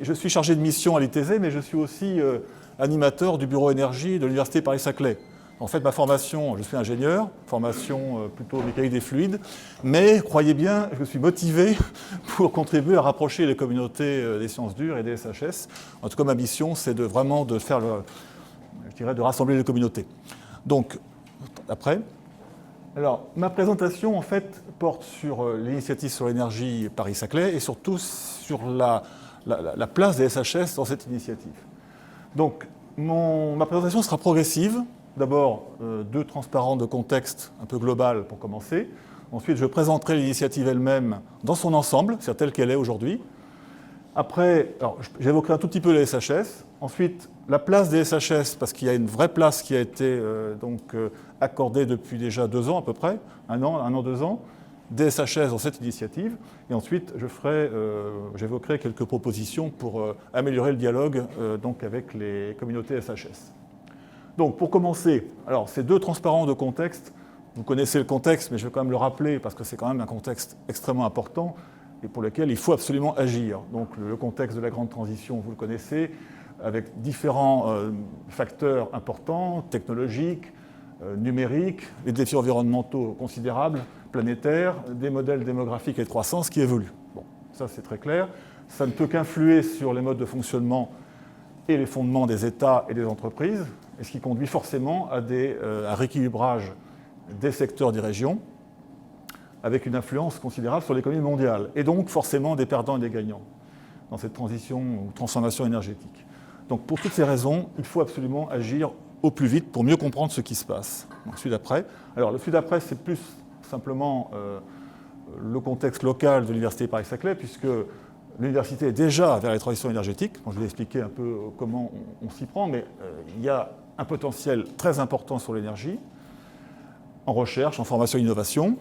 Je suis chargé de mission à l'ITZ, mais je suis aussi animateur du bureau énergie de l'Université Paris-Saclay. En fait, ma formation, je suis ingénieur, formation plutôt mécanique des fluides, mais croyez bien, je suis motivé pour contribuer à rapprocher les communautés des sciences dures et des SHS. En tout cas, ma mission, c'est vraiment de faire, de rassembler les communautés. Donc, après, alors, ma présentation, en fait, porte sur l'initiative sur l'énergie Paris-Saclay et surtout sur la place des SHS dans cette initiative. Donc, ma présentation sera progressive. D'abord, deux transparents de contexte un peu global pour commencer. Ensuite, je présenterai l'initiative elle-même dans son ensemble, c'est-à-dire telle qu'elle est aujourd'hui. Après, j'évoquerai un tout petit peu les SHS. Ensuite, la place des SHS, parce qu'il y a une vraie place qui a été accordée depuis déjà 2 ans à peu près, un an, 2 ans, des SHS dans cette initiative. Et ensuite, j'évoquerai quelques propositions pour améliorer le dialogue avec les communautés SHS. Donc, pour commencer, alors ces deux transparents de contexte, vous connaissez le contexte, mais je vais quand même le rappeler parce que c'est quand même un contexte extrêmement important et pour lequel il faut absolument agir. Donc, le contexte de la grande transition, vous le connaissez, avec différents facteurs importants, technologiques, numériques, les défis environnementaux considérables, planétaires, des modèles démographiques et de croissance qui évoluent. Bon, ça c'est très clair. Ça ne peut qu'influer sur les modes de fonctionnement et les fondements des États et des entreprises, et ce qui conduit forcément à un rééquilibrage des secteurs des régions, avec une influence considérable sur l'économie mondiale, et donc forcément des perdants et des gagnants dans cette transition ou transformation énergétique. Donc pour toutes ces raisons, il faut absolument agir au plus vite pour mieux comprendre ce qui se passe. Donc, celui d'après. Alors le celui d'après, c'est plus simplement le contexte local de l'Université Paris-Saclay, puisque l'université est déjà vers les transitions énergétiques. Donc, je vais expliquer un peu comment on s'y prend, mais il y a un potentiel très important sur l'énergie, en recherche, en formation et innovation,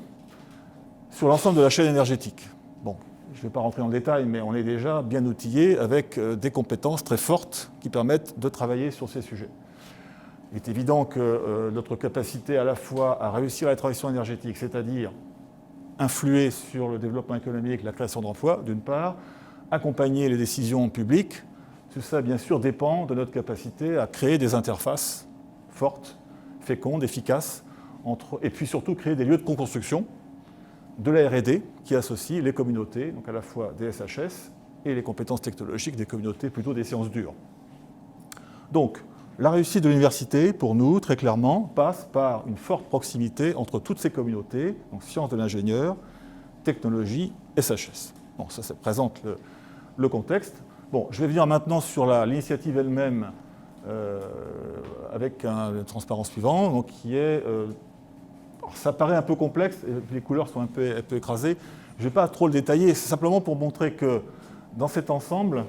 sur l'ensemble de la chaîne énergétique. Bon, je ne vais pas rentrer dans le détail, mais on est déjà bien outillé avec des compétences très fortes qui permettent de travailler sur ces sujets. Il est évident que notre capacité à la fois à réussir la transition énergétique, c'est-à-dire influer sur le développement économique, la création d'emplois, d'une part, accompagner les décisions publiques, tout ça, bien sûr, dépend de notre capacité à créer des interfaces fortes, fécondes, efficaces, et puis surtout créer des lieux de co-construction de la R&D qui associe les communautés, donc à la fois des SHS et les compétences technologiques des communautés plutôt des sciences dures. Donc, la réussite de l'université, pour nous, très clairement, passe par une forte proximité entre toutes ces communautés, donc sciences de l'ingénieur, technologie, SHS. Bon, ça présente le contexte. Bon, je vais venir maintenant sur l'initiative elle-même avec un transparent suivant, donc qui est... ça paraît un peu complexe, les couleurs sont un peu écrasées. Je ne vais pas trop le détailler, c'est simplement pour montrer que dans cet ensemble,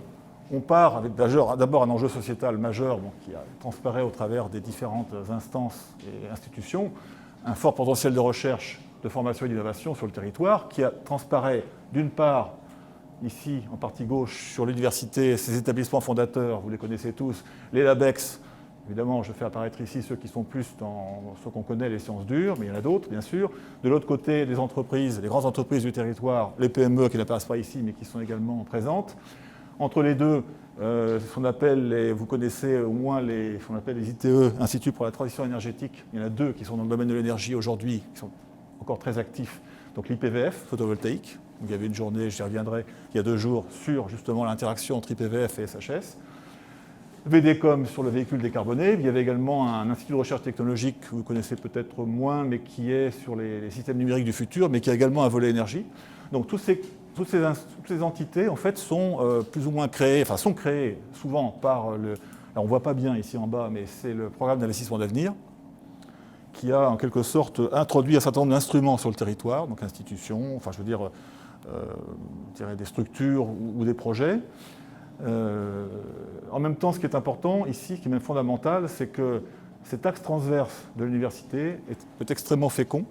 on part avec d'abord un enjeu sociétal majeur qui transparaît au travers des différentes instances et institutions, un fort potentiel de recherche, de formation et d'innovation sur le territoire qui transparaît d'une part, ici en partie gauche, sur l'université, ses établissements fondateurs, vous les connaissez tous, les LABEX. Évidemment, je fais apparaître ici ceux qui sont plus dans ce qu'on connaît, les sciences dures, mais il y en a d'autres, bien sûr. De l'autre côté, les entreprises, les grandes entreprises du territoire, les PME qui n'apparaissent pas ici, mais qui sont également présentes. Entre les deux, ce qu'on appelle, vous connaissez au moins ce qu'on appelle les ITE, Institut pour la transition énergétique. Il y en a 2 qui sont dans le domaine de l'énergie aujourd'hui, qui sont encore très actifs. Donc l'IPVF, photovoltaïque. Il y avait une journée, j'y reviendrai, il y a 2 jours, sur justement l'interaction entre IPVF et SHS. VDCOM sur le véhicule décarboné. Il y avait également un institut de recherche technologique que vous connaissez peut-être moins, mais qui est sur les systèmes numériques du futur, mais qui a également un volet énergie. Donc toutes ces entités, en fait, sont plus ou moins créées, enfin sont créées souvent par alors on ne voit pas bien ici en bas, mais c'est le programme d'investissement d'avenir, qui a en quelque sorte introduit un certain nombre d'instruments sur le territoire, donc institutions, enfin je veux dire des structures ou des projets. En même temps, ce qui est important ici, qui est même fondamental, c'est que cet axe transverse de l'université est extrêmement fécond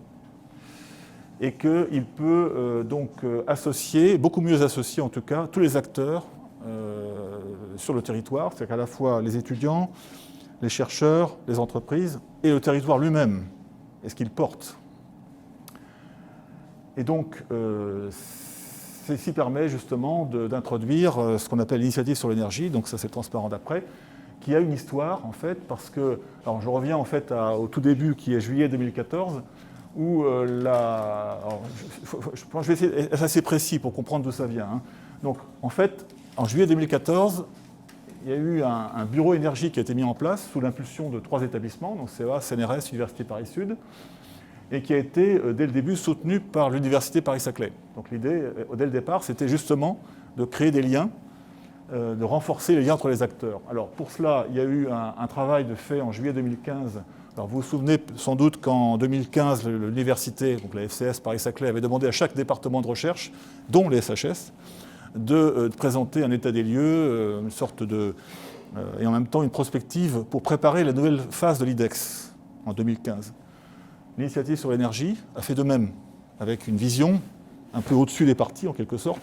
et qu'il peut associer, beaucoup mieux associer en tout cas, tous les acteurs sur le territoire, c'est-à-dire à la fois les étudiants, les chercheurs, les entreprises et le territoire lui-même, et ce qu'il porte. Et donc, ceci permet justement d'introduire ce qu'on appelle l'initiative sur l'énergie, donc ça c'est transparent d'après, qui a une histoire en fait, parce que, alors je reviens en fait au tout début qui est juillet 2014, où je vais essayer d'être assez précis pour comprendre d'où ça vient. Hein. Donc en fait, en juillet 2014, il y a eu un bureau énergie qui a été mis en place sous l'impulsion de 3 établissements, donc CEA, CNRS, Université Paris-Sud, et qui a été, dès le début, soutenu par l'Université Paris-Saclay. Donc l'idée, dès le départ, c'était justement de créer des liens, de renforcer les liens entre les acteurs. Alors pour cela, il y a eu un travail de fait en juillet 2015. Alors vous vous souvenez sans doute qu'en 2015, l'université, donc la FCS Paris-Saclay, avait demandé à chaque département de recherche, dont les SHS, de présenter un état des lieux, une sorte de... et en même temps une prospective pour préparer la nouvelle phase de l'IDEX en 2015. L'initiative sur l'énergie a fait de même, avec une vision un peu au-dessus des partis, en quelque sorte,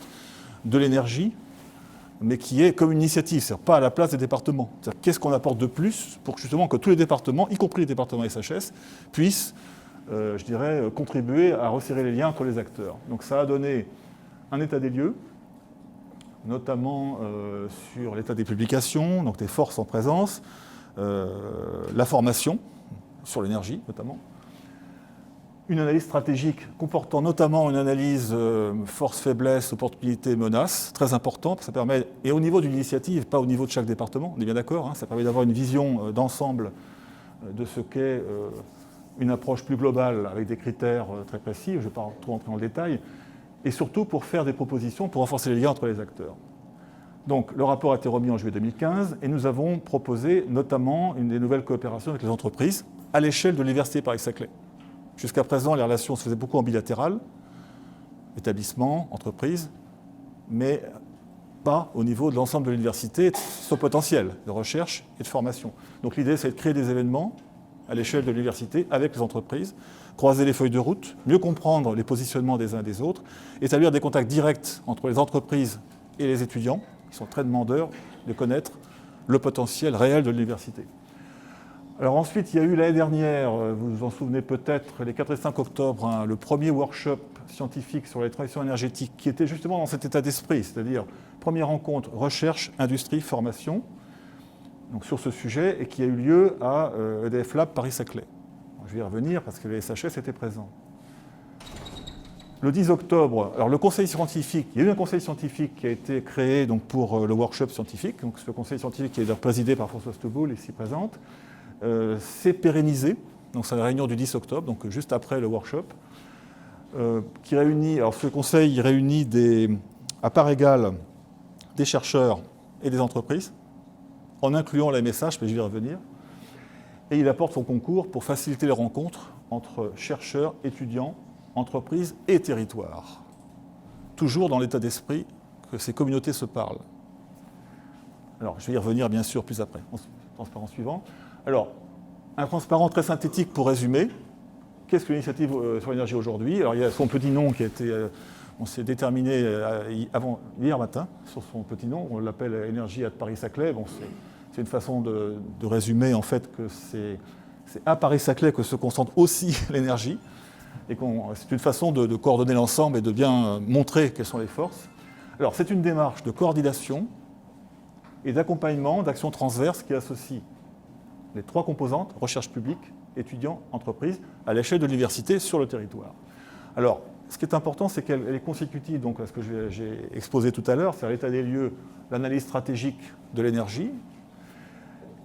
de l'énergie, mais qui est comme une initiative, c'est-à-dire pas à la place des départements. C'est-à-dire qu'est-ce qu'on apporte de plus pour justement que tous les départements, y compris les départements SHS, puissent, je dirais, contribuer à resserrer les liens entre les acteurs. Donc ça a donné un état des lieux, notamment sur l'état des publications, donc des forces en présence, la formation sur l'énergie notamment, une analyse stratégique comportant notamment une analyse force-faiblesse, opportunité, menace, très important, ça permet, et au niveau d'une initiative, pas au niveau de chaque département, on est bien d'accord, hein, ça permet d'avoir une vision d'ensemble de ce qu'est une approche plus globale avec des critères très précis, je ne vais pas trop entrer dans le détail, et surtout pour faire des propositions pour renforcer les liens entre les acteurs. Donc le rapport a été remis en juillet 2015 et nous avons proposé notamment une des nouvelles coopérations avec les entreprises à l'échelle de l'Université Paris-Saclay. Jusqu'à présent, les relations se faisaient beaucoup en bilatéral, établissement, entreprise, mais pas au niveau de l'ensemble de l'université, son potentiel de recherche et de formation. Donc l'idée, c'est de créer des événements à l'échelle de l'université avec les entreprises, croiser les feuilles de route, mieux comprendre les positionnements des uns et des autres, établir des contacts directs entre les entreprises et les étudiants, qui sont très demandeurs de connaître le potentiel réel de l'université. Alors ensuite, il y a eu l'année dernière, vous vous en souvenez peut-être, les 4 et 5 octobre, hein, le premier workshop scientifique sur les transitions énergétiques qui était justement dans cet état d'esprit, c'est-à-dire première rencontre recherche, industrie, formation, donc sur ce sujet, et qui a eu lieu à EDF Lab Paris-Saclay. Je vais y revenir parce que les SHS étaient présents. Le 10 octobre, alors le conseil scientifique, il y a eu un conseil scientifique qui a été créé donc, pour le workshop scientifique, donc ce conseil scientifique qui est présidé par Françoise Touboul, ici présente, s'est pérennisé, donc c'est la réunion du 10 octobre, donc juste après le workshop, qui réunit, alors ce conseil il réunit à part égale des chercheurs et des entreprises, en incluant la MSH, mais je vais y revenir, et il apporte son concours pour faciliter les rencontres entre chercheurs, étudiants, entreprises et territoires, toujours dans l'état d'esprit que ces communautés se parlent. Alors, je vais y revenir bien sûr plus après, transparent suivant. Alors, un transparent très synthétique pour résumer. Qu'est-ce que l'initiative sur l'énergie aujourd'hui? Alors, il y a son petit nom qui a été... on s'est déterminé hier matin sur son petit nom. On l'appelle Énergie à Paris-Saclay. Bon, c'est une façon de résumer en fait que c'est à Paris-Saclay que se concentre aussi l'énergie. Et c'est une façon de coordonner l'ensemble et de bien montrer quelles sont les forces. Alors, c'est une démarche de coordination et d'accompagnement, d'action transverse qui associe les 3 composantes, recherche publique, étudiants, entreprises, à l'échelle de l'université sur le territoire. Alors, ce qui est important, c'est qu'elle est consécutive donc, à ce que j'ai exposé tout à l'heure, c'est-à-dire l'état des lieux, l'analyse stratégique de l'énergie,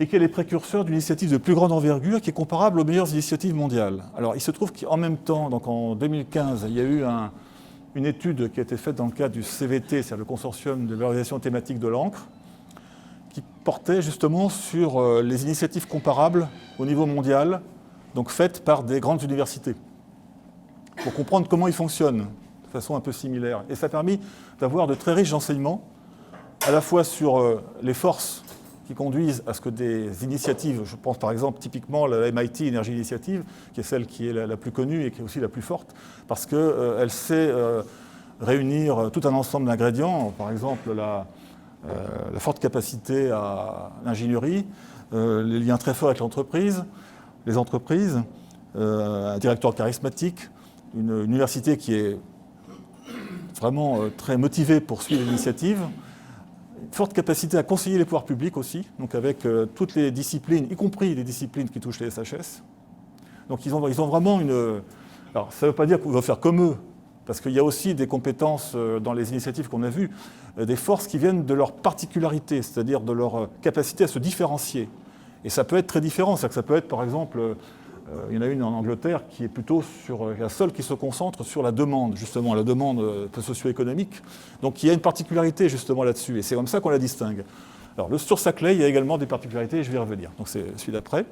et qu'elle est précurseur d'une initiative de plus grande envergure qui est comparable aux meilleures initiatives mondiales. Alors, il se trouve qu'en même temps, donc en 2015, il y a eu une étude qui a été faite dans le cadre du CVT, c'est-à-dire le consortium de valorisation thématique de l'encre, qui portait justement sur les initiatives comparables au niveau mondial, donc faites par des grandes universités, pour comprendre comment ils fonctionnent de façon un peu similaire. Et ça a permis d'avoir de très riches enseignements, à la fois sur les forces qui conduisent à ce que des initiatives, je pense par exemple typiquement la MIT Energy Initiative, qui est celle qui est la plus connue et qui est aussi la plus forte, parce qu'elle sait réunir tout un ensemble d'ingrédients, par exemple la forte capacité à l'ingénierie, les liens très forts avec l'entreprise, les entreprises, un directeur charismatique, une université qui est vraiment très motivés pour suivre l'initiative. Forte capacité à conseiller les pouvoirs publics aussi, donc avec toutes les disciplines, y compris les disciplines qui touchent les SHS. Donc ils ont vraiment une... Alors ça ne veut pas dire qu'on va faire comme eux, parce qu'il y a aussi des compétences dans les initiatives qu'on a vues, des forces qui viennent de leur particularité, c'est-à-dire de leur capacité à se différencier. Et ça peut être très différent, c'est-à-dire que ça peut être par exemple... il y en a une en Angleterre qui est plutôt sur la seule qui se concentre sur la demande, justement, la demande socio-économique. Donc il y a une particularité justement là-dessus, et c'est comme ça qu'on la distingue. Alors sur Saclay, il y a également des particularités, et je vais y revenir. Donc c'est celui d'après.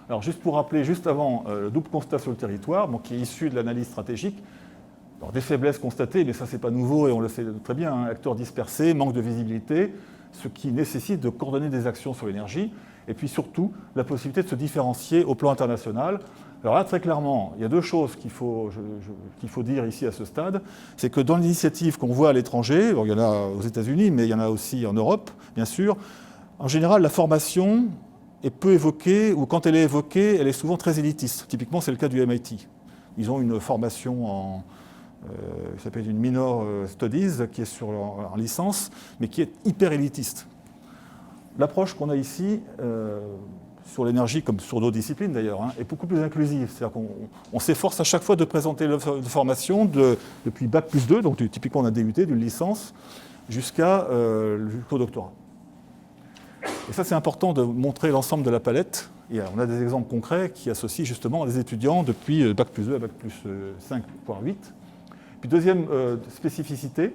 Alors juste pour rappeler, juste avant, le double constat sur le territoire, donc, qui est issu de l'analyse stratégique. Alors, des faiblesses constatées, mais ça c'est pas nouveau et on le sait très bien, hein, acteurs dispersés, manque de visibilité, ce qui nécessite de coordonner des actions sur l'énergie. Et puis surtout, la possibilité de se différencier au plan international. Alors là, très clairement, il y a deux choses qu'il faut dire ici à ce stade. C'est que dans l'initiative qu'on voit à l'étranger, il y en a aux États-Unis, mais il y en a aussi en Europe, bien sûr, en général, la formation est peu évoquée, ou quand elle est évoquée, elle est souvent très élitiste. Typiquement, c'est le cas du MIT. Ils ont une formation qui s'appelle une Minor Studies, qui est en licence, mais qui est hyper élitiste. L'approche qu'on a ici, sur l'énergie, comme sur d'autres disciplines d'ailleurs, hein, est beaucoup plus inclusive. C'est-à-dire qu'on s'efforce à chaque fois de présenter l'offre de formation depuis Bac plus 2, donc typiquement on a DUT, d'une licence, jusqu'au doctorat. Et ça, c'est important de montrer l'ensemble de la palette. Et on a des exemples concrets qui associent justement des étudiants depuis Bac plus 2 à Bac plus 5, voire 8. Puis deuxième spécificité,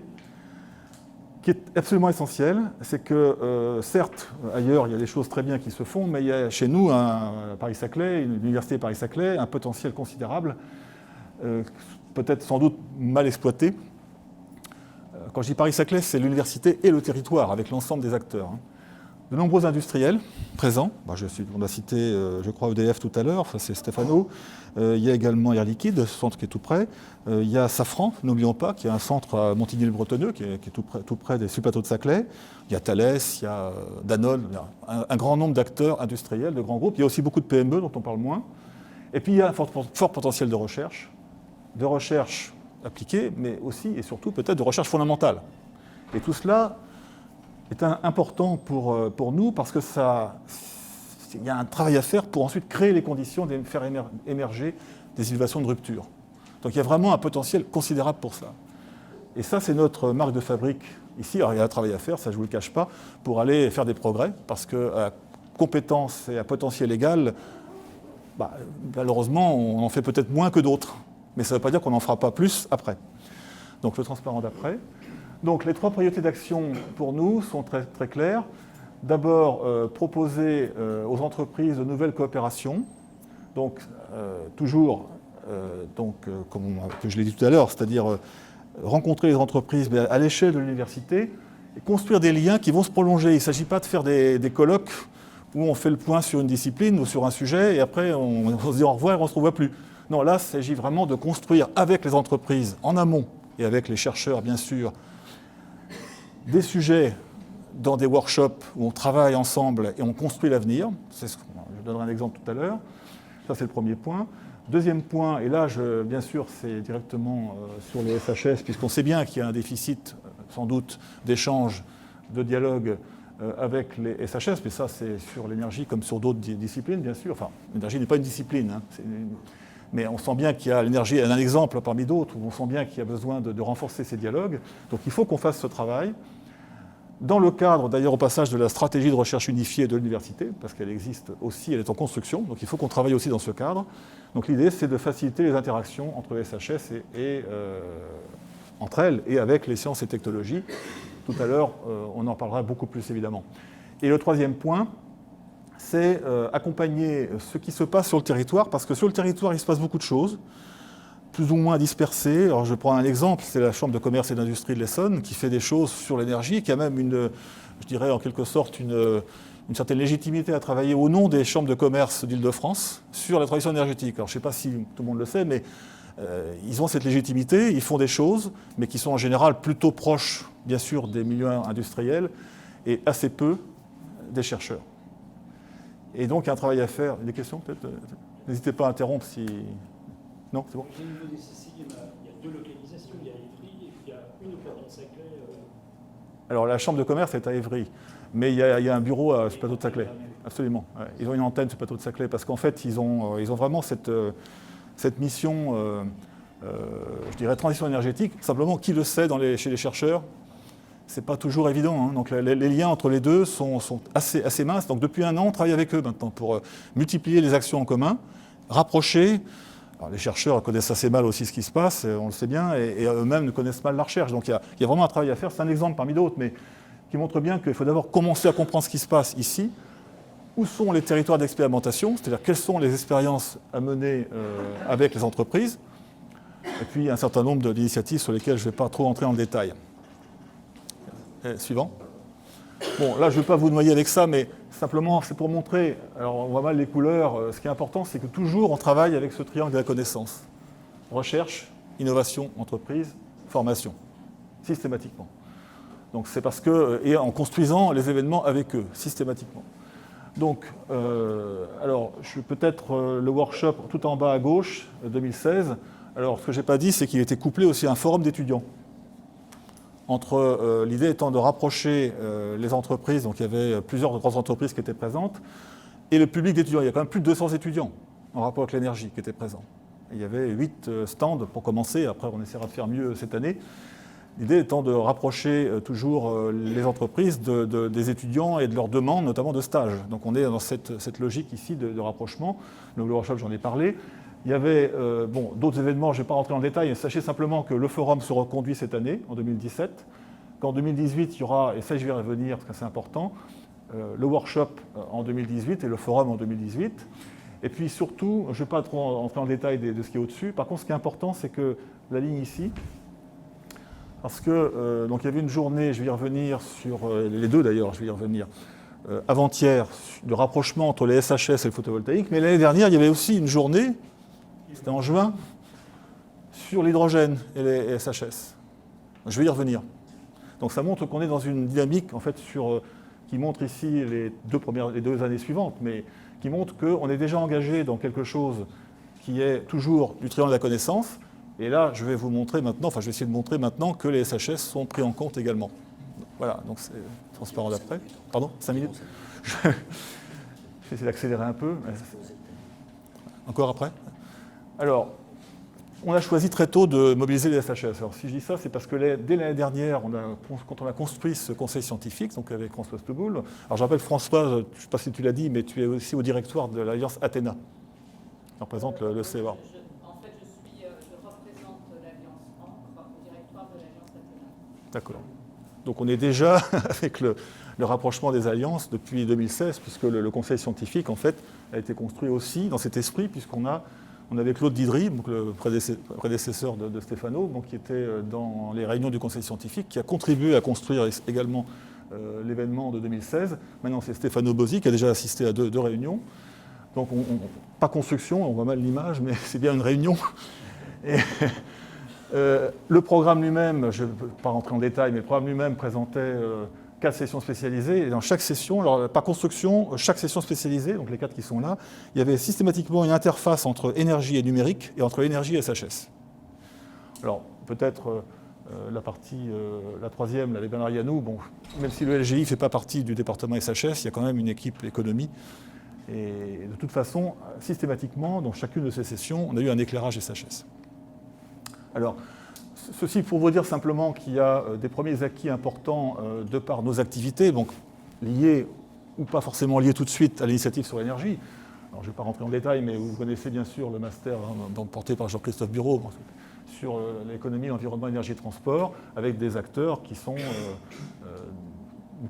qui est absolument essentiel, c'est que, certes, ailleurs, il y a des choses très bien qui se font, mais il y a chez nous, à Paris-Saclay, une université Paris-Saclay, un potentiel considérable, peut-être sans doute mal exploité. Quand je dis Paris-Saclay, c'est l'université et le territoire, avec l'ensemble des acteurs. De nombreux industriels présents. On a cité, je crois, EDF tout à l'heure, c'est Stéphano. Il y a également Air Liquide, ce centre qui est tout près. Il y a Safran, n'oublions pas, qui a un centre à Montigny-le-Bretonneux, qui est tout près des plateaux de Saclay. Il y a Thales, il y a Danone, il y a un grand nombre d'acteurs industriels, de grands groupes. Il y a aussi beaucoup de PME dont on parle moins. Et puis il y a un fort potentiel de recherche appliquée, mais aussi et surtout peut-être de recherche fondamentale. Et tout cela est important pour nous parce que il y a un travail à faire pour ensuite créer les conditions de faire émerger des innovations de rupture. Donc il y a vraiment un potentiel considérable pour ça. Et ça, c'est notre marque de fabrique ici. Alors il y a un travail à faire, ça je ne vous le cache pas, pour aller faire des progrès, parce qu'à compétence et à potentiel égal, malheureusement, on en fait peut-être moins que d'autres. Mais ça ne veut pas dire qu'on n'en fera pas plus après. Donc le transparent d'après. Donc les trois priorités d'action pour nous sont très, très claires. D'abord, proposer aux entreprises de nouvelles coopérations. Donc toujours, comme je l'ai dit tout à l'heure, c'est-à-dire rencontrer les entreprises à l'échelle de l'université et construire des liens qui vont se prolonger. Il ne s'agit pas de faire des colloques où on fait le point sur une discipline ou sur un sujet et après on se dit au revoir et on ne se revoit plus. Non, là, il s'agit vraiment de construire avec les entreprises en amont et avec les chercheurs, bien sûr, des sujets dans des workshops où on travaille ensemble et on construit l'avenir. Je donnerai un exemple tout à l'heure. Ça, c'est le premier point. Deuxième point, et là, bien sûr, c'est directement sur les SHS, puisqu'on sait bien qu'il y a un déficit, sans doute, d'échange, de dialogue avec les SHS, mais ça, c'est sur l'énergie comme sur d'autres disciplines, bien sûr. Enfin, l'énergie n'est pas une discipline, hein. Mais on sent bien qu'il y a l'énergie, un exemple parmi d'autres, où on sent bien qu'il y a besoin de renforcer ces dialogues. Donc il faut qu'on fasse ce travail. Dans le cadre, d'ailleurs, au passage de la stratégie de recherche unifiée de l'université, parce qu'elle existe aussi, elle est en construction, donc il faut qu'on travaille aussi dans ce cadre. Donc l'idée, c'est de faciliter les interactions entre les SHS entre elles et avec les sciences et technologies. Tout à l'heure, on en parlera beaucoup plus, évidemment. Et le troisième point, c'est accompagner ce qui se passe sur le territoire, parce que sur le territoire, il se passe beaucoup de choses, plus ou moins dispersées. Alors je prends un exemple, c'est la Chambre de commerce et d'industrie de l'Essonne, qui fait des choses sur l'énergie, qui a même je dirais en quelque sorte, une certaine légitimité à travailler au nom des chambres de commerce d'Île-de-France sur la transition énergétique. Alors je ne sais pas si tout le monde le sait, mais ils ont cette légitimité, ils font des choses, mais qui sont en général plutôt proches, bien sûr, des milieux industriels et assez peu des chercheurs. Et donc, il y a un travail à faire. Des questions, peut-être? N'hésitez pas à interrompre si... Non, c'est bon. Au niveau des CCI, il y a deux localisations. Il y a Évry et il y a une au plateau de Saclay. Alors la chambre de commerce est à Évry, mais il y a un bureau sur le plateau de Saclay. Absolument. Ouais. Ils ont une antenne sur le plateau de Saclay parce qu'en fait, ils ont vraiment cette mission, je dirais, transition énergétique. Simplement, qui le sait chez les chercheurs, c'est pas toujours évident. Hein. Donc les liens entre les deux sont assez minces. Donc depuis un an, on travaille avec eux maintenant pour multiplier les actions en commun, rapprocher. Alors, les chercheurs connaissent assez mal aussi ce qui se passe, on le sait bien, et eux-mêmes connaissent mal la recherche. Donc il y a vraiment un travail à faire. C'est un exemple parmi d'autres, mais qui montre bien qu'il faut d'abord commencer à comprendre ce qui se passe ici. Où sont les territoires d'expérimentation, c'est-à-dire quelles sont les expériences à mener avec les entreprises, et puis un certain nombre d'initiatives sur lesquelles je ne vais pas trop entrer en détail. Suivant. Bon, là, je ne vais pas vous noyer avec ça, mais simplement, c'est pour montrer, alors on voit mal les couleurs, ce qui est important, c'est que toujours on travaille avec ce triangle de la connaissance. Recherche, innovation, entreprise, formation, systématiquement. Donc c'est parce que, et en construisant les événements avec eux, systématiquement. Donc, alors, peut-être le workshop tout en bas à gauche, 2016. Alors, ce que je n'ai pas dit, c'est qu'il était couplé aussi à un forum d'étudiants. L'idée étant de rapprocher les entreprises, donc il y avait plusieurs grandes entreprises qui étaient présentes, et le public d'étudiants. Il y a quand même plus de 200 étudiants en rapport avec l'énergie qui étaient présents. Il y avait 8 stands pour commencer, après on essaiera de faire mieux cette année. L'idée étant de rapprocher toujours les entreprises des étudiants et de leurs demandes, notamment de stage. Donc on est dans cette logique ici de rapprochement. Le workshop, j'en ai parlé. Il y avait d'autres événements, je ne vais pas rentrer en détail, mais sachez simplement que le forum se reconduit cette année, en 2017. Qu'en 2018, il y aura, et ça je vais y revenir parce que c'est important, le workshop en 2018 et le forum en 2018. Et puis surtout, je ne vais pas trop entrer en détail de ce qui est au-dessus. Par contre, ce qui est important, c'est que la ligne ici, parce que donc il y avait une journée, je vais y revenir sur les deux d'ailleurs, je vais y revenir, avant-hier, de rapprochement entre les SHS et le photovoltaïque, mais l'année dernière, il y avait aussi une journée, c'était en juin, sur l'hydrogène et les SHS. Je vais y revenir. Donc ça montre qu'on est dans une dynamique en fait qui montre ici les deux années suivantes, mais qui montre qu'on est déjà engagé dans quelque chose qui est toujours du triangle de la connaissance. Et là, je vais vous montrer maintenant, enfin je vais essayer de montrer maintenant que les SHS sont pris en compte également. Voilà, donc c'est transparent d'après. Pardon, 5 minutes. Je vais essayer d'accélérer un peu. Encore après. Alors, on a choisi très tôt de mobiliser les SHS. Alors si je dis ça, c'est parce que dès l'année dernière, quand on a construit ce conseil scientifique, donc avec Françoise Teboul, alors je rappelle Françoise, je ne sais pas si tu l'as dit, mais tu es aussi au directoire de l'Alliance Athéna. Tu représentes le CEA. D'accord. Donc on est déjà avec le rapprochement des alliances depuis 2016, puisque le conseil scientifique, en fait, a été construit aussi dans cet esprit, puisqu'on avait Claude Didry, donc le prédécesseur de Stéphano, donc, qui était dans les réunions du conseil scientifique, qui a contribué à construire également l'événement de 2016. Maintenant, c'est Stéphano Bozzi qui a déjà assisté à deux réunions. Donc, pas construction, on voit mal l'image, mais c'est bien une réunion. Et, le programme lui-même, je ne vais pas rentrer en détail, mais le programme lui-même présentait 4 sessions spécialisées. Et dans chaque session, alors par construction, chaque session spécialisée, donc les 4 qui sont là, il y avait systématiquement une interface entre énergie et numérique et entre énergie et SHS. Alors peut-être la troisième, avec Bernard Yanou, bon, même si le LGI ne fait pas partie du département SHS, il y a quand même une équipe économie. Et de toute façon, systématiquement, dans chacune de ces sessions, on a eu un éclairage SHS. Alors, ceci pour vous dire simplement qu'il y a des premiers acquis importants de par nos activités, donc liés ou pas forcément liés tout de suite à l'initiative sur l'énergie. Alors, je ne vais pas rentrer en détail, mais vous connaissez bien sûr le master porté par Jean-Christophe Bureau sur l'économie, l'environnement, l'énergie et le transport, avec des acteurs qui sont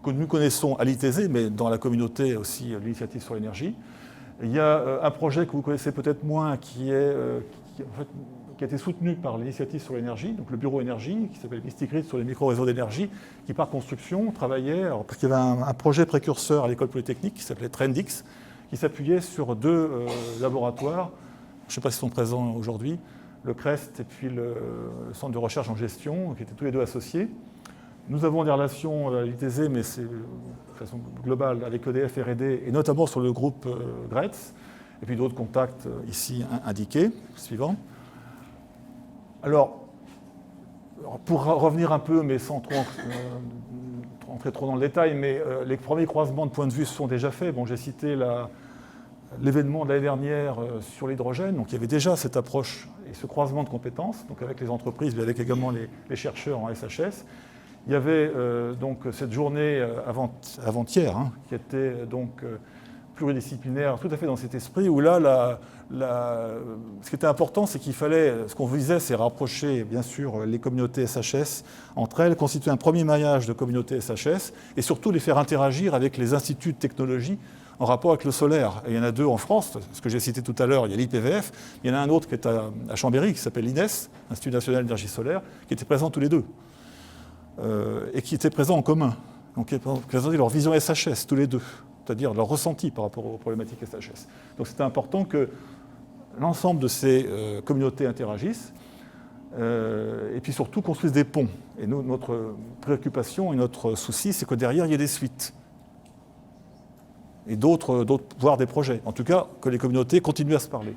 que nous connaissons à l'ITZ, mais dans la communauté aussi l'initiative sur l'énergie. Il y a un projet que vous connaissez peut-être moins qui a été soutenu par l'initiative sur l'énergie, donc le bureau énergie, qui s'appelle Mystic Grid sur les micro-réseaux d'énergie, qui par construction travaillait, parce qu'il y avait un projet précurseur à l'école polytechnique qui s'appelait Trendix, qui s'appuyait sur 2 laboratoires, je ne sais pas s'ils sont présents aujourd'hui, le CREST et puis le Centre de recherche en gestion, qui étaient tous les 2 associés. Nous avons des relations à l'ITZ, mais c'est de façon globale avec EDF R&D, et notamment sur le groupe GRETZ, et puis d'autres contacts ici indiqués. Suivant. Alors, Pour revenir un peu, mais sans trop entrer trop dans le détail, mais les premiers croisements de points de vue sont déjà faits. Bon, j'ai cité l'événement de l'année dernière sur l'hydrogène, donc il y avait déjà cette approche et ce croisement de compétences, donc avec les entreprises, mais avec également les chercheurs en SHS. Il y avait donc cette journée avant-hier, hein, qui était donc pluridisciplinaire, tout à fait dans cet esprit, où là, ce qui était important, c'est qu'il fallait, ce qu'on visait, c'est rapprocher, bien sûr, les communautés SHS entre elles, constituer un premier maillage de communautés SHS, et surtout les faire interagir avec les instituts de technologie en rapport avec le solaire. Et il y en a deux en France, ce que j'ai cité tout à l'heure, il y a l'IPVF, il y en a un autre qui est à Chambéry, qui s'appelle l'INES, Institut national d'énergie solaire, qui étaient présents tous les deux, et qui étaient présents en commun, donc qui présentaient leur vision SHS tous les deux, c'est-à-dire leur ressenti par rapport aux problématiques SHS. Donc c'était important que l'ensemble de ces communautés interagissent, et puis surtout construisent des ponts. Et nous, notre préoccupation et notre souci, c'est que derrière, il y ait des suites. Et d'autres, voire des projets. En tout cas, que les communautés continuent à se parler.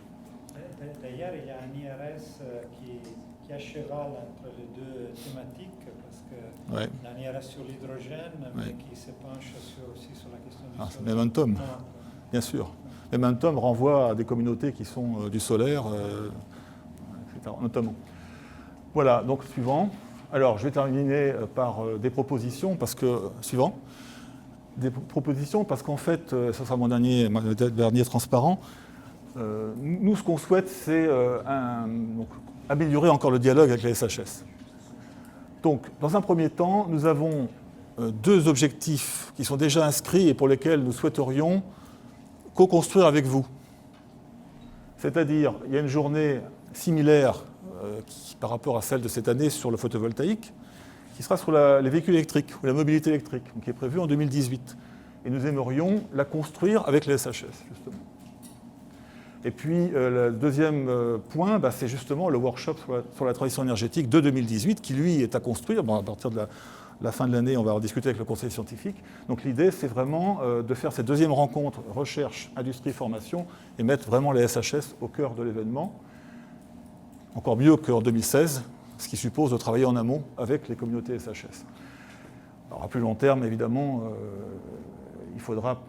D'ailleurs, il y a un IRS qui est à cheval entre les deux thématiques, parce que Ouais. un IRS sur l'hydrogène, mais qui se penche aussi sur la question du solaire. Momentum, bien sûr. Momentum renvoie à des communautés qui sont du solaire, etc., notamment. Voilà, donc suivant. Alors, je vais terminer par des propositions, parce que... Suivant. Des propositions, parce qu'en fait, ce sera mon dernier transparent, nous, ce qu'on souhaite, c'est améliorer encore le dialogue avec les SHS. Donc, dans un premier temps, nous avons deux objectifs qui sont déjà inscrits et pour lesquels nous souhaiterions co-construire avec vous. C'est-à-dire, il y a une journée similaire par rapport à celle de cette année sur le photovoltaïque, qui sera sur les véhicules électriques ou la mobilité électrique, donc qui est prévue en 2018. Et nous aimerions la construire avec les SHS, justement. Et puis, le deuxième point, c'est justement le workshop sur la transition énergétique de 2018, qui, lui, est à construire. Bon, à partir de la fin de l'année, on va en discuter avec le conseil scientifique. Donc l'idée, c'est vraiment de faire cette deuxième rencontre recherche, industrie, formation, et mettre vraiment les SHS au cœur de l'événement. Encore mieux qu'en 2016, ce qui suppose de travailler en amont avec les communautés SHS. Alors, à plus long terme, évidemment, il faudra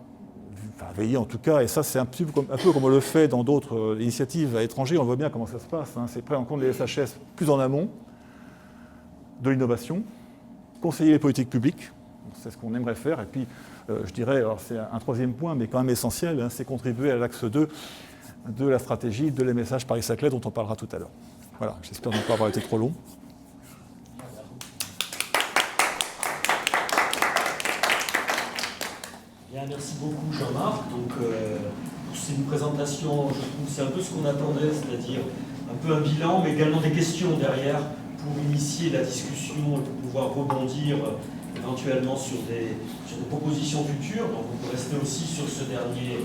veiller en tout cas, et ça c'est un peu comme on le fait dans d'autres initiatives à l'étranger, on voit bien comment ça se passe, hein. C'est prendre en compte les SHS plus en amont de l'innovation, conseiller les politiques publiques, c'est ce qu'on aimerait faire, et puis je dirais, alors c'est un troisième point, mais quand même essentiel, hein, c'est contribuer à l'axe 2 de la stratégie de les messages Paris-Saclay dont on parlera tout à l'heure. Voilà, j'espère ne pas avoir été trop long. Bien, merci beaucoup Jean-Marc. Donc, c'est une présentation, je trouve que c'est un peu ce qu'on attendait, c'est-à-dire un peu un bilan, mais également des questions derrière pour initier la discussion et pour pouvoir rebondir éventuellement sur des propositions futures. Donc, on peut rester aussi sur ce dernier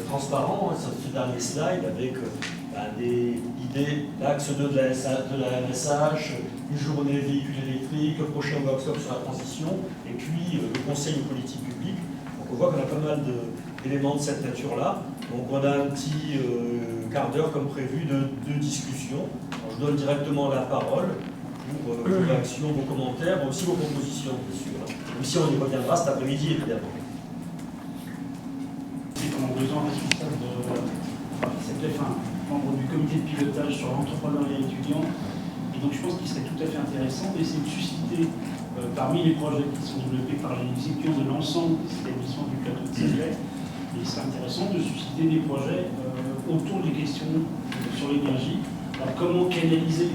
transparent, sur ce dernier slide avec des idées, l'axe 2 de la MSH, une journée véhicule électrique, le prochain workshop sur la transition, et puis le conseil de politique publique. Donc on voit qu'on a pas mal d'éléments de cette nature-là. Donc on a un petit quart d'heure comme prévu de discussion. Alors, je donne directement la parole pour vos réactions, vos commentaires, mais aussi vos propositions, bien sûr. Même si on y reviendra cet après-midi, évidemment. C'est comme besoin responsable membre du comité de pilotage sur l'entrepreneuriat étudiant. Et donc je pense qu'il serait tout à fait intéressant d'essayer de susciter, parmi les projets qui sont développés par les étudiants de l'ensemble des établissements du plateau de Saclay, il serait intéressant de susciter des projets autour des questions sur l'énergie. Alors comment canaliser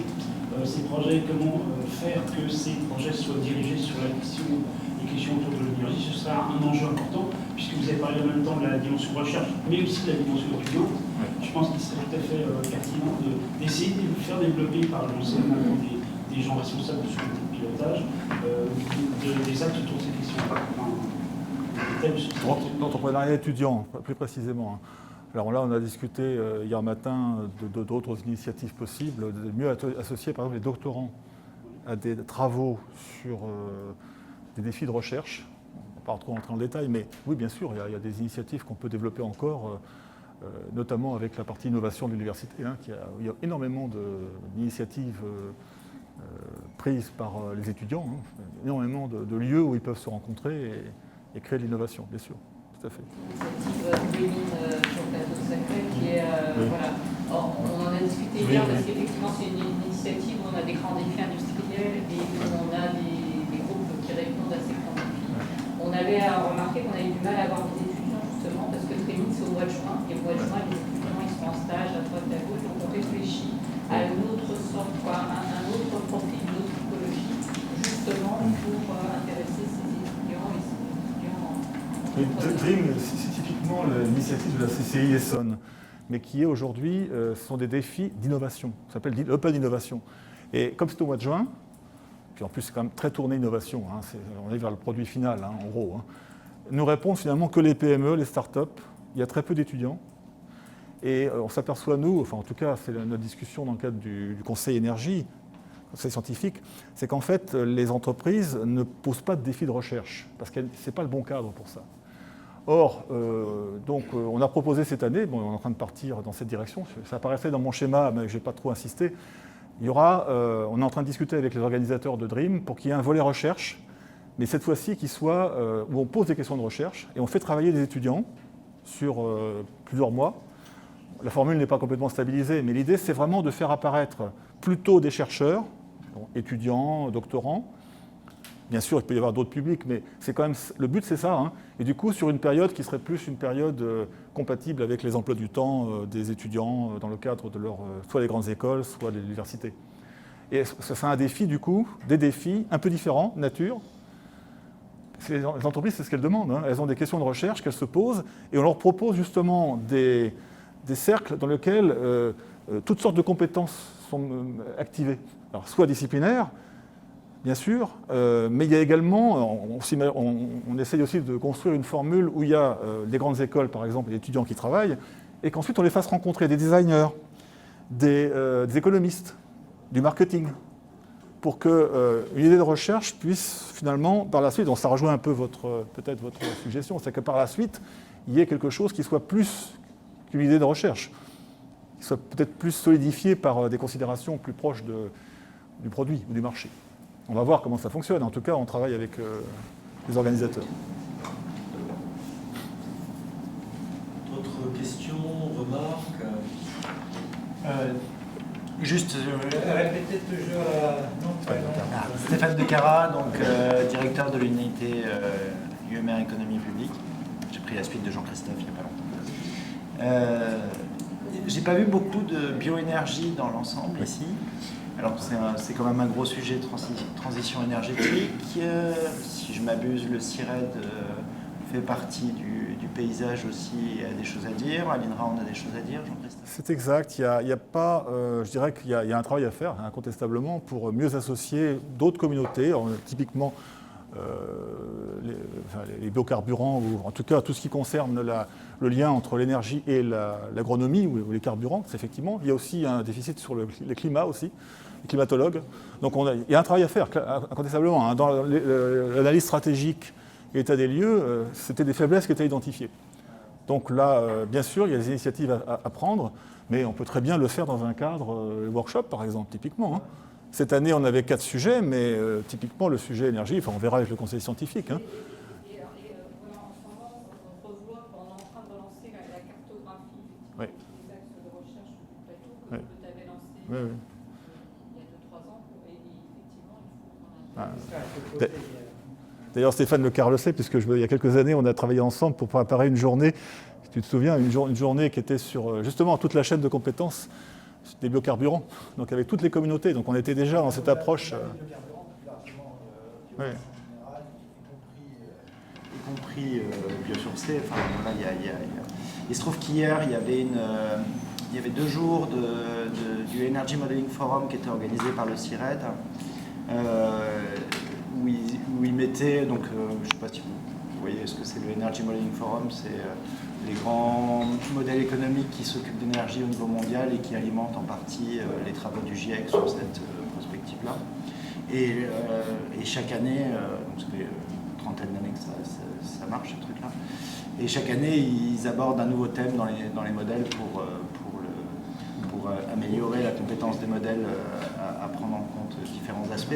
ces projets, comment faire que ces projets soient dirigés sur les questions autour de l'énergie, ce sera un enjeu important, puisque vous avez parlé en même temps de la dimension recherche, mais aussi de la dimension étudiante. Je pense qu'il serait tout à fait pertinent d'essayer de faire développer par l'ensemble des gens responsables de ce pilotage des actes autour de ces questions. L'entrepreneuriat étudiant, plus précisément. Alors là, on a discuté hier matin d'autres initiatives possibles, de mieux associer par exemple les doctorants à des travaux sur des défis de recherche. On ne va pas trop entrer en détail, mais oui, bien sûr, il y a des initiatives qu'on peut développer encore, notamment avec la partie innovation de l'université, hein, il y a énormément d'initiatives prise par les étudiants, hein, énormément de lieux où ils peuvent se rencontrer et créer de l'innovation, bien sûr, tout à fait. L'initiative sur le plateau de Saclay qui est, Oui. voilà. Or, on en a discuté hier parce qu'effectivement c'est une initiative où on a des grands défis industriels et où on a des groupes qui répondent à ces grands défis. On avait remarqué qu'on avait du mal à avoir des étudiants justement parce que très vite c'est au mois de juin et au mois de juin les étudiants ils sont en stage à droite à gauche, donc on réfléchit à une autre sorte, un autre profil, une autre typologie justement pour intéresser ces étudiants et ces étudiants. Dream, c'est typiquement l'initiative de la CCI Essonne, mais qui est aujourd'hui, ce sont des défis d'innovation. Ça s'appelle l'Open Innovation. Et comme c'est au mois de juin, puis en plus c'est quand même très tourné innovation, hein, on est vers le produit final, hein, en gros, hein, nous répondent finalement que les PME, les startups. Il y a très peu d'étudiants. Et on s'aperçoit, nous, enfin en tout cas c'est notre discussion dans le cadre du Conseil énergie, Conseil scientifique, c'est qu'en fait les entreprises ne posent pas de défis de recherche, parce que ce n'est pas le bon cadre pour ça. Or, on a proposé cette année, bon, on est en train de partir dans cette direction, ça apparaissait dans mon schéma, mais je n'ai pas trop insisté, on est en train de discuter avec les organisateurs de Dream pour qu'il y ait un volet recherche, mais cette fois-ci qui soit où on pose des questions de recherche et on fait travailler des étudiants sur plusieurs mois. La formule n'est pas complètement stabilisée, mais l'idée c'est vraiment de faire apparaître plutôt des chercheurs, étudiants, doctorants. Bien sûr, il peut y avoir d'autres publics, mais c'est quand même, le but c'est ça. Hein. Et du coup, sur une période qui serait plus une période compatible avec les emplois du temps des étudiants dans le cadre de soit les grandes écoles, soit les universités. Et c'est un défi, du coup, des défis un peu différents, nature. Les entreprises, c'est ce qu'elles demandent. Hein. Elles ont des questions de recherche qu'elles se posent, et on leur propose justement des cercles dans lesquels toutes sortes de compétences sont activées. Alors, soit disciplinaires, bien sûr, mais il y a également, on essaye aussi de construire une formule où il y a des grandes écoles, par exemple, des étudiants qui travaillent, et qu'ensuite on les fasse rencontrer des designers, des économistes, du marketing, pour qu'une idée de recherche puisse finalement, par la suite, donc ça rejoint un peu peut-être votre suggestion, c'est que par la suite, il y ait quelque chose qui soit plus qu'une idée de recherche, qui soit peut-être plus solidifié par des considérations plus proches du produit ou du marché. On va voir comment ça fonctionne. En tout cas, on travaille avec les organisateurs. D'autres questions, remarques? Juste, Répétez toujours nom, prénom. Stéphane Decara, donc directeur de l'unité UMR Économie Publique. J'ai pris la suite de Jean-Christophe il n'y a pas longtemps. J'ai pas vu beaucoup de bioénergie dans l'ensemble ici. Alors c'est quand même un gros sujet de transition énergétique. Si je m'abuse, le CIRED fait partie du paysage aussi et a des choses à dire. À l'INRA, on a des choses à dire, Jean-Christophe? C'est exact. Il y a pas, je dirais qu'il y a un travail à faire, incontestablement, pour mieux associer d'autres communautés, typiquement les biocarburants, ou en tout cas tout ce qui concerne le lien entre l'énergie et l'agronomie ou les carburants, effectivement. Il y a aussi un déficit sur le climat aussi, les climatologues. Donc il y a un travail à faire, incontestablement. Hein. Dans l'analyse stratégique et l'état des lieux, c'était des faiblesses qui étaient identifiées. Donc là, bien sûr, il y a des initiatives à prendre, mais on peut très bien le faire dans un cadre workshop, par exemple, typiquement. Hein. Cette année, on avait 4 sujets, mais typiquement, le sujet énergie, on verra avec le conseil scientifique. Hein. Voilà, en ce moment, on revoit, on est en train de lancer la cartographie Oui. des axes de recherche du plateau que Oui. tu avais lancé Oui, oui. il y a 2-3 ans. Et effectivement, il faut qu'on Ah. Parce qu'à côté, D'ailleurs, Stéphane Lecar le sait, puisque il y a quelques années, on a travaillé ensemble pour préparer une journée, si tu te souviens, une journée qui était sur justement toute la chaîne de compétences des biocarburants, donc avec toutes les communautés. Donc on était déjà dans cette approche. Oui. Y compris biosourcés. Enfin, voilà, il se trouve qu'hier, il y avait 2 jours du Energy Modeling Forum qui était organisé par le CIRED, où ils mettaient, donc je ne sais pas si vous voyez ce que c'est le Energy Modeling Forum, c'est les grands modèles économiques qui s'occupent d'énergie au niveau mondial et qui alimentent en partie les travaux du GIEC sur cette perspective-là. Et chaque année, donc ça fait une trentaine d'années que ça marche, ce truc-là, et chaque année, ils abordent un nouveau thème dans les modèles pour pour améliorer la compétence des modèles à prendre en compte différents aspects.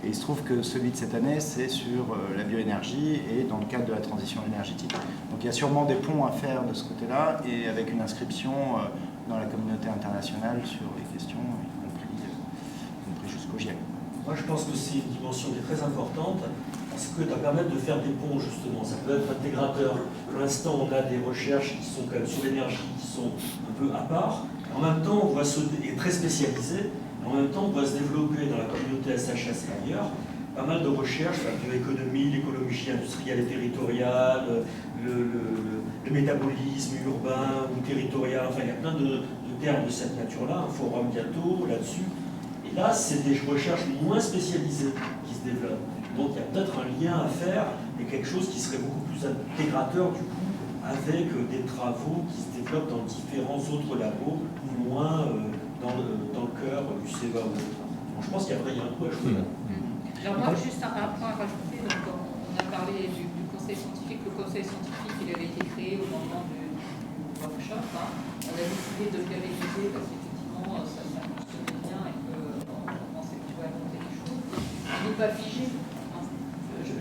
Et il se trouve que celui de cette année, c'est sur la bioénergie et dans le cadre de la transition énergétique. Donc il y a sûrement des ponts à faire de ce côté-là et avec une inscription dans la communauté internationale sur les questions, y compris jusqu'au GIEC. Moi, je pense que c'est une dimension qui est très importante parce que ça permet de faire des ponts, justement. Ça peut être intégrateur. Pour l'instant, on a des recherches qui sont quand même sur l'énergie, qui sont un peu à part. En même temps, on voit et très spécialisées. En même temps, on voit se développer dans la communauté SHS et ailleurs pas mal de recherches, la bioéconomie, l'écologie industrielle et territoriale, le métabolisme urbain ou territorial. Enfin, il y a plein de termes de cette nature-là. Un forum bientôt là-dessus. Et là, c'est des recherches moins spécialisées qui se développent. Donc il y a peut-être un lien à faire et quelque chose qui serait beaucoup plus intégrateur du coup avec des travaux qui se développent dans différents autres labos ou moins dans le cœur du CEA ou autre. Donc, je pense qu'il y a un coup à jouer là. Alors moi, juste un point à rajouter. Donc, on a parlé du conseil scientifique. Le conseil scientifique, il avait été créé au moment du workshop. Hein. On a décidé de le pérenniser parce qu'effectivement, ça fonctionnait bien et qu'on pensait que tu vas monter les choses. Il n'est pas figé.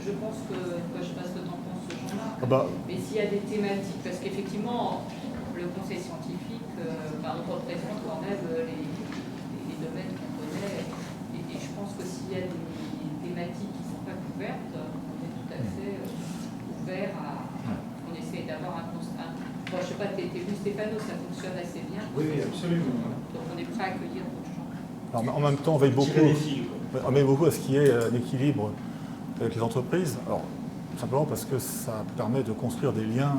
Je pense que, je sais pas ce que tu en penses, Jean-Marc, mais s'il y a des thématiques, parce qu'effectivement, le conseil scientifique, on représente quand même les domaines qu'on connaît, et je pense que s'il y a des thématiques qui ne sont pas couvertes, on est tout à fait ouvert à... On essaie d'avoir un constat. Bon, je ne sais pas, tu es venu Stéphano, ça fonctionne assez bien. Oui, absolument. Donc on est prêt à accueillir d'autres gens. Alors, en même temps, on veille beaucoup à ce qu'il y ait un équilibre avec les entreprises. Alors, simplement parce que ça permet de construire des liens.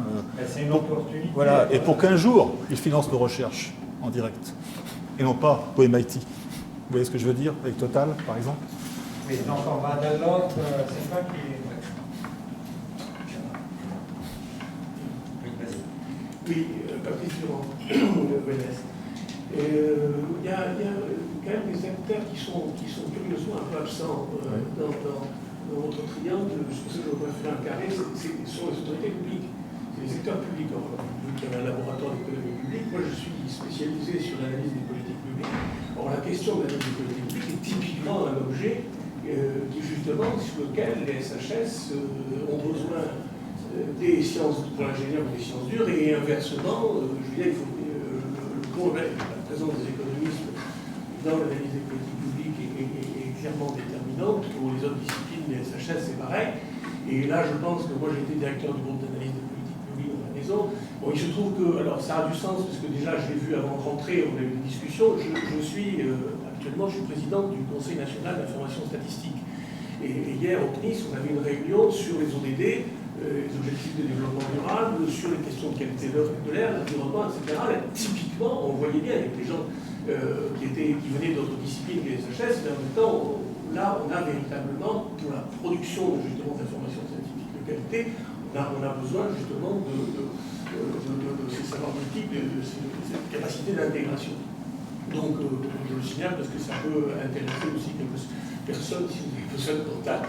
C'est une opportunité. Voilà, et pour qu'un jour, ils financent nos recherches en direct, et non pas au MIT. Vous voyez ce que je veux dire, avec Total, par exemple? Mais donc on va de l'autre, c'est pas qui... Oui, Patrice Durand, de Venès. Il y a quand même des acteurs qui sont curieusement un peu absents dans votre triangle. Ce que je voudrais faire un carré, ce sont les autorités publiques, c'est les secteurs publics. Vu qu'il y a un laboratoire d'économie publique, moi je suis spécialisé sur l'analyse des politiques publiques. Or la question de l'analyse des politiques publiques est typiquement un objet qui justement sur lequel les SHS ont besoin des sciences pour l'ingénieur ou des sciences dures, et inversement, je veux dire, la présence des économistes dans l'analyse des politiques publiques est clairement déterminante. Pour les autres disciplines, les SHS, c'est pareil. Et là, je pense que moi, j'ai été directeur du groupe d'analyse des politiques publiques dans la maison. Bon, il se trouve que, alors ça a du sens, parce que déjà, je l'ai vu avant de rentrer, on a eu des discussions. Actuellement, je suis président du Conseil national d'information statistique. Et hier, au CNIS, on avait une réunion sur les ODD, les objectifs de développement durable, sur les questions de qualité de l'air, l'environnement, etc. Là, typiquement, on voyait bien avec les gens qui venaient d'autres disciplines que les SHS, mais en même temps, là, on a véritablement, pour la production justement d'informations scientifiques de qualité, on a besoin justement de ces savoirs multiples, de cette capacité d'intégration. Donc, je le signale parce que ça peut intéresser aussi quelques personnes si vous avez besoin de contact.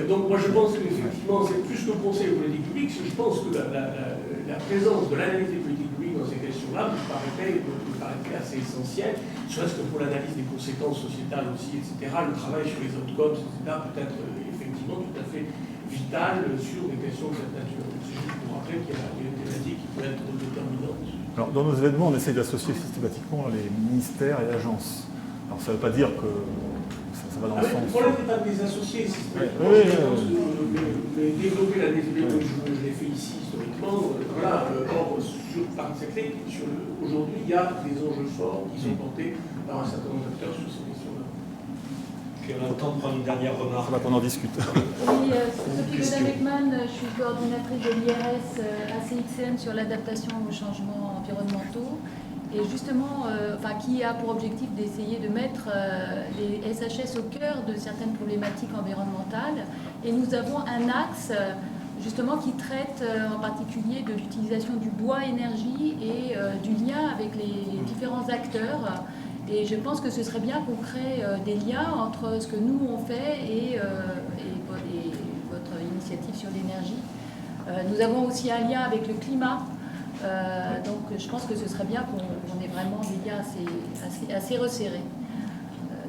Donc moi je pense qu'effectivement c'est plus que le conseil aux politiques publiques, je pense que la présence de l'analyse des politiques publiques dans ces questions-là me paraîtrait assez essentielle, serait-ce que pour l'analyse des conséquences sociétales aussi, etc. Le travail sur les outcomes, etc. peut être effectivement tout à fait vital sur des questions de cette nature. C'est juste pour rappeler qu'il y a une thématique qui peut être déterminante. Alors, dans nos événements, on essaie d'associer systématiquement les ministères et agences. Alors ça ne veut pas dire que ça va dans le sens. Le problème n'est pas de les associer, mais développer l'analyse des politiques, je l'ai fait ici historiquement. Or, sur Paris-Saclay, aujourd'hui, il y a des enjeux forts qui sont portés par un certain nombre d'acteurs sur ces questions-là. On a le temps de prendre une dernière remarque. On en discute. Oui, Sophie Godin-Beckman, je suis coordinatrice de l'IRS ACXN sur l'adaptation aux changements environnementaux. Et justement, qui a pour objectif d'essayer de mettre les SHS au cœur de certaines problématiques environnementales. Et nous avons un axe justement qui traite en particulier de l'utilisation du bois énergie et du lien avec les différents acteurs. Et je pense que ce serait bien qu'on crée des liens entre ce que nous on fait et votre initiative sur l'énergie. Nous avons aussi un lien avec le climat. Donc je pense que ce serait bien qu'on ait vraiment des liens assez resserrés,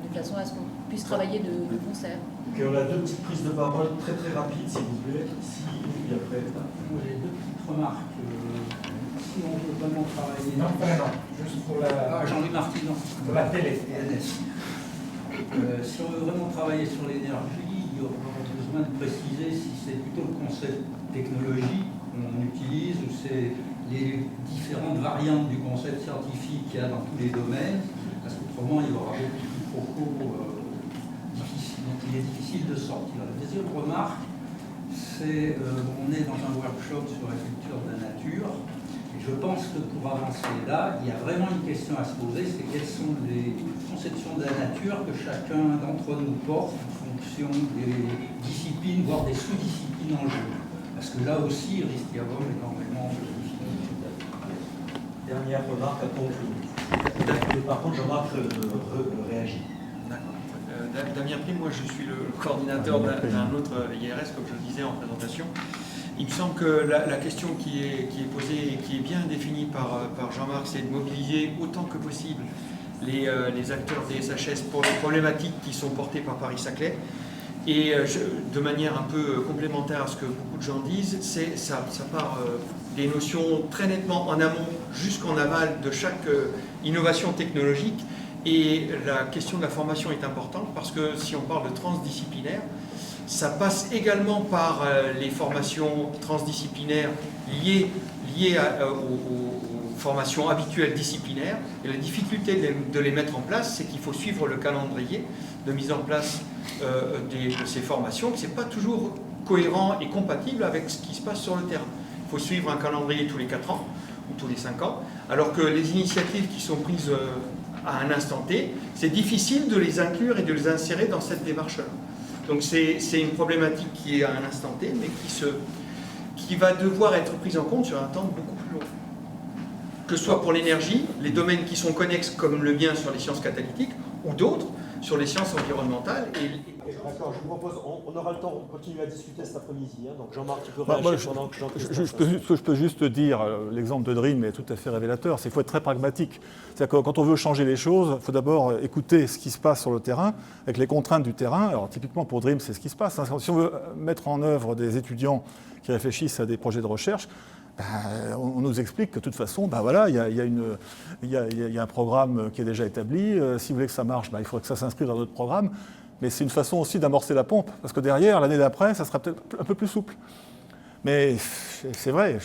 de façon à ce qu'on puisse travailler de concert. Ok, on a 2 petites prises de parole très très rapides, s'il vous plaît. Si, et après. Moi, j'ai 2 petites remarques. Si on veut vraiment travailler. Non, juste pour la. Ah, Jean-Louis Martinon. Pour la télé. Si on veut vraiment travailler sur l'énergie, il y aura besoin de préciser si c'est plutôt le concept technologie qu'on utilise ou c'est les différentes variantes du concept scientifique qu'il y a dans tous les domaines, parce qu'autrement il y aura beaucoup de propos dont il est difficile de sortir. La deuxième remarque, c'est on est dans un workshop sur la culture de la nature, et je pense que pour avancer là, il y a vraiment une question à se poser, c'est quelles sont les conceptions de la nature que chacun d'entre nous porte en fonction des disciplines, voire des sous-disciplines en jeu. Parce que là aussi, il risque d'y avoir énormément de... Dernière remarque à conclure. Par contre, Jean-Marc réagit. D'accord. Damien Prime, moi je suis le coordinateur d'un autre IRS, comme je le disais en présentation. Il me semble que la question qui est posée et qui est bien définie par Jean-Marc, c'est de mobiliser autant que possible les acteurs des SHS pour les problématiques qui sont portées par Paris-Saclay. Et de manière un peu complémentaire à ce que beaucoup de gens disent, ça part des notions très nettement en amont jusqu'en aval de chaque innovation technologique. Et la question de la formation est importante parce que si on parle de transdisciplinaire, ça passe également par les formations transdisciplinaires liées aux formations habituelles disciplinaires. Et la difficulté de les mettre en place, c'est qu'il faut suivre le calendrier de mise en place de ces formations, que ce n'est pas toujours cohérent et compatible avec ce qui se passe sur le terrain. Il faut suivre un calendrier tous les 4 ans ou tous les 5 ans, alors que les initiatives qui sont prises à un instant T, c'est difficile de les inclure et de les insérer dans cette démarche-là. Donc c'est une problématique qui est à un instant T, mais qui va devoir être prise en compte sur un temps beaucoup plus long. Que ce soit pour l'énergie, les domaines qui sont connexes comme le mien sur les sciences catalytiques, ou d'autres sur les sciences environnementales. D'accord, je vous propose, on aura le temps de continuer à discuter cet après-midi. Donc Jean-Marc, tu peux réagir pendant que je peux juste dire, l'exemple de Dream est tout à fait révélateur, c'est qu'il faut être très pragmatique. C'est-à-dire que quand on veut changer les choses, il faut d'abord écouter ce qui se passe sur le terrain, avec les contraintes du terrain. Alors typiquement pour Dream, c'est ce qui se passe. Si on veut mettre en œuvre des étudiants qui réfléchissent à des projets de recherche, on nous explique que de toute façon, il y a un programme qui est déjà établi. Si vous voulez que ça marche, il faudrait que ça s'inscrive dans notre programme. Mais c'est une façon aussi d'amorcer la pompe, parce que derrière, l'année d'après, ça sera peut-être un peu plus souple. Mais c'est vrai.